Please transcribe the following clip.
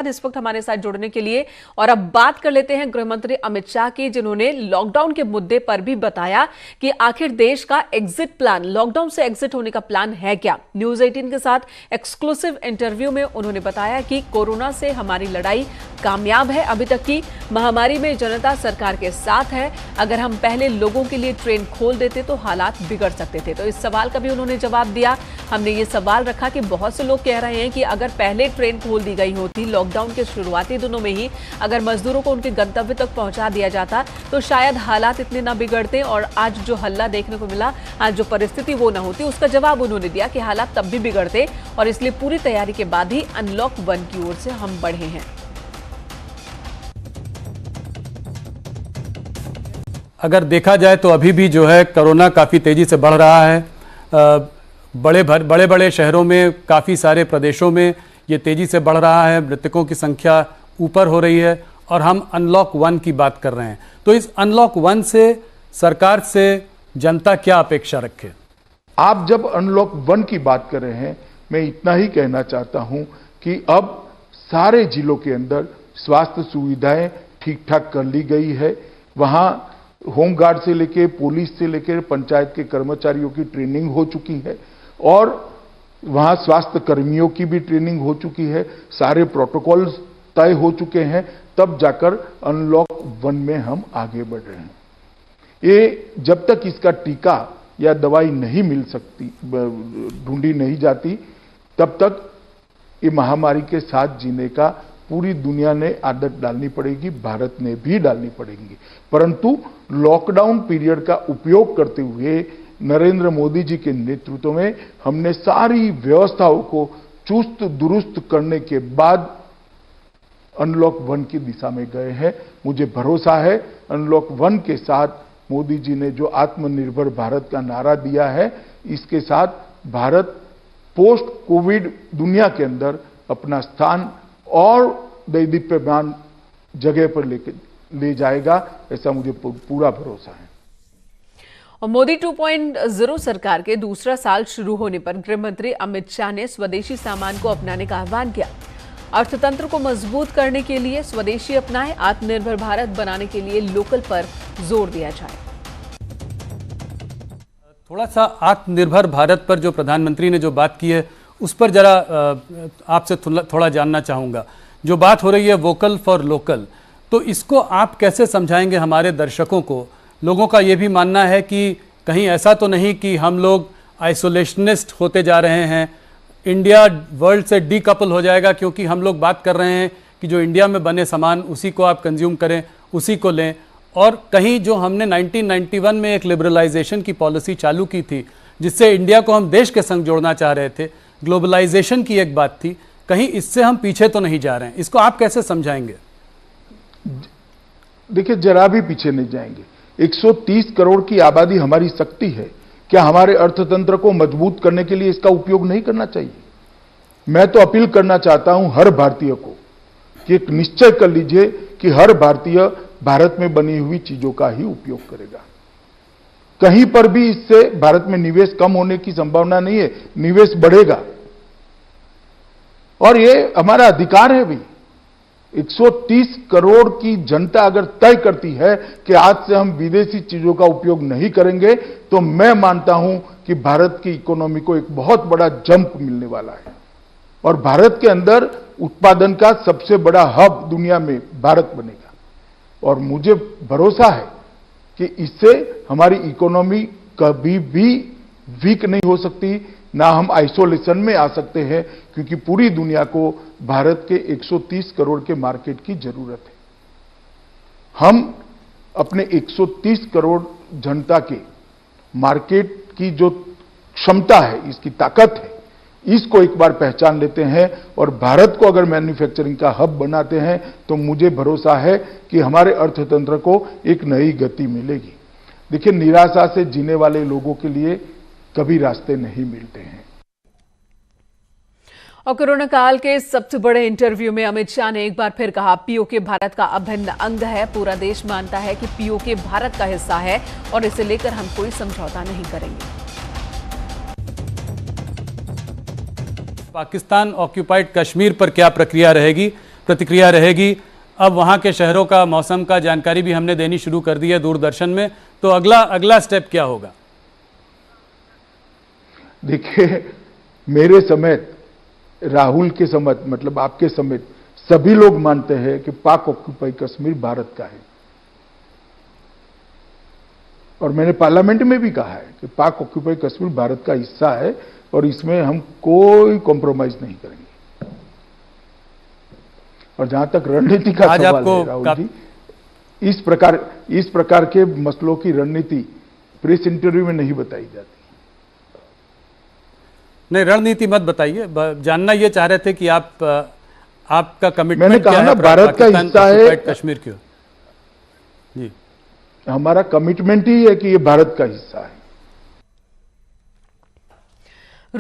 इस वक्त हमारे साथ जुड़ने के लिए। और अब बात कर लेते हैं गृह मंत्री अमित शाह की, जिन्होंने लॉकडाउन के मुद्दे पर भी बताया कि आखिर देश का एग्जिट प्लान, लॉकडाउन से एग्जिट होने का प्लान है क्या। न्यूज 18 के साथ एक्सक्लूसिव इंटरव्यू में उन्होंने बताया कि कोरोना से हमारी लड़ाई कामयाब है। अभी तक की महामारी में जनता सरकार के साथ है। अगर हम पहले लोगों के लिए ट्रेन खोल देते तो हालात बिगड़ सकते थे। तो इस सवाल का भी उन्होंने जवाब दिया। हमने ये सवाल रखा कि बहुत से लोग कह रहे हैं कि अगर पहले ट्रेन खोल दी गई होती, लॉकडाउन के शुरुआती दिनों में ही अगर मजदूरों को उनके गंतव्य तक पहुंचा दिया जाता तो शायद हालात इतने ना बिगड़ते और आज जो हल्ला देखने को मिला, आज जो परिस्थिति वो ना होती। उसका जवाब उन्होंने दिया कि हालात तब भी बिगड़ते और इसलिए पूरी तैयारी के बाद ही अनलॉक 1 की ओर से हम बढ़े हैं। अगर देखा जाए तो अभी भी जो है कोरोना काफ़ी तेज़ी से बढ़ रहा है। बड़े बड़े शहरों में, काफ़ी सारे प्रदेशों में ये तेज़ी से बढ़ रहा है। मृतकों की संख्या ऊपर हो रही है और हम अनलॉक 1 की बात कर रहे हैं। तो इस अनलॉक 1 से सरकार से जनता क्या अपेक्षा रखे? आप जब अनलॉक 1 की बात कर रहे हैं, मैं इतना ही कहना चाहता हूं कि अब सारे जिलों के अंदर स्वास्थ्य सुविधाएं ठीक ठाक कर ली गई है। वहां होमगार्ड से लेकर पुलिस से लेकर पंचायत के कर्मचारियों की ट्रेनिंग हो चुकी है और वहां स्वास्थ्य कर्मियों की भी ट्रेनिंग हो चुकी है। सारे प्रोटोकॉल्स तय हो चुके हैं। तब जाकर अनलॉक 1 में हम आगे बढ़ रहे हैं। ये जब तक इसका टीका या दवाई नहीं मिल सकती, ढूंढी नहीं जाती, तब तक ये महामारी के साथ जीने का पूरी दुनिया ने आदत डालनी पड़ेगी, भारत ने भी डालनी पड़ेगी। परंतु लॉकडाउन पीरियड का उपयोग करते हुए नरेंद्र मोदी जी के नेतृत्व में हमने सारी व्यवस्थाओं को चुस्त दुरुस्त करने के बाद अनलॉक 1 की दिशा में गए हैं। मुझे भरोसा है अनलॉक 1 के साथ मोदी जी ने जो आत्मनिर्भर भारत का नारा दिया है, इसके साथ भारत पोस्ट कोविड दुनिया के अंदर अपना स्थान और दैदीप्यमान जगह पर ले जाएगा, ऐसा मुझे पूरा भरोसा है। और मोदी 2.0 सरकार के दूसरा साल शुरू होने पर गृह मंत्री अमित शाह ने स्वदेशी सामान को अपनाने का आह्वान किया। अर्थतंत्र को मजबूत करने के लिए स्वदेशी अपनाएं, आत्मनिर्भर भारत बनाने के लिए लोकल पर जोर दिया जाए। थोड़ा सा आत्मनिर्भर भारत पर जो प्रधानमंत्री ने जो बात की है उस पर जरा आपसे थोड़ा जानना चाहूँगा। जो बात हो रही है वोकल फॉर लोकल, तो इसको आप कैसे समझाएंगे हमारे दर्शकों को? लोगों का ये भी मानना है कि कहीं ऐसा तो नहीं कि हम लोग आइसोलेशनिस्ट होते जा रहे हैं, इंडिया वर्ल्ड से डीकपल हो जाएगा, क्योंकि हम लोग बात कर रहे हैं कि जो इंडिया में बने सामान उसी को आप कंज्यूम करें, उसी को लें। और कहीं जो हमने 1991 में एक लिबरलाइजेशन की पॉलिसी चालू की थी जिससे इंडिया को हम देश के संग जोड़ना चाह रहे थे, ग्लोबलाइजेशन की एक बात थी, कहीं इससे हम पीछे तो नहीं जा रहे हैं? इसको आप कैसे समझाएंगे? देखिए, जरा भी पीछे नहीं जाएंगे। 130 करोड़ की आबादी हमारी शक्ति है। क्या हमारे अर्थतंत्र को मजबूत करने के लिए इसका उपयोग नहीं करना चाहिए? मैं तो अपील करना चाहता हूं हर भारतीय को कि एक निश्चय कर लीजिए कि हर भारतीय भारत में बनी हुई चीजों का ही उपयोग करेगा। कहीं पर भी इससे भारत में निवेश कम होने की संभावना नहीं है, निवेश बढ़ेगा और ये हमारा अधिकार है भी। 130 करोड़ की जनता अगर तय करती है कि आज से हम विदेशी चीजों का उपयोग नहीं करेंगे, तो मैं मानता हूं कि भारत की इकोनॉमी को एक बहुत बड़ा जंप मिलने वाला है और भारत के अंदर उत्पादन का सबसे बड़ा हब दुनिया में भारत बनेगा। और मुझे भरोसा है कि इससे हमारी इकोनॉमी कभी भी वीक नहीं हो सकती, ना हम आइसोलेशन में आ सकते हैं, क्योंकि पूरी दुनिया को भारत के 130 करोड़ के मार्केट की जरूरत है। हम अपने 130 करोड़ जनता के मार्केट की जो क्षमता है, इसकी ताकत है, इसको एक बार पहचान लेते हैं और भारत को अगर मैन्युफैक्चरिंग का हब बनाते हैं तो मुझे भरोसा है कि हमारे अर्थतंत्र को एक नई गति मिलेगी। देखिए, निराशा से जीने वाले लोगों के लिए कभी रास्ते नहीं मिलते हैं। और कोरोना काल के सबसे बड़े इंटरव्यू में अमित शाह ने एक बार फिर कहा, पीओके भारत का अभिन्न अंग है। पूरा देश मानता है कि पीओके भारत का हिस्सा है और इसे लेकर हम कोई समझौता नहीं करेंगे। पाकिस्तान ऑक्यूपाइड कश्मीर पर क्या प्रक्रिया रहेगी, प्रतिक्रिया रहेगी। अब वहाँ के शहरों का मौसम का जानकारी भी हमने देनी शुरू कर दी है दूरदर्शन में, तो अगला स्टेप क्या होगा? देखिए, मेरे समेत, राहुल के समेत, मतलब आपके समेत सभी लोग मानते हैं कि पाक ऑक्यूपाई कश्मीर भारत का है। और मैंने पार्लियामेंट में भी कहा है कि पाक ऑक्यूपाई कश्मीर भारत का हिस्सा है और इसमें हम कोई कॉम्प्रोमाइज नहीं करेंगे। और जहां तक रणनीति का सवाल है राहुल जी, इस प्रकार के मसलों की रणनीति प्रेस इंटरव्यू में नहीं बताई जाती। नहीं, रणनीति मत बताइए, जानना ये चाह रहे थे कि आपका कमिटमेंट मैंने कहा ना, भारत का हिस्सा है कश्मीर क्यों? जी, हमारा कमिटमेंट ही है कि ये भारत का हिस्सा है।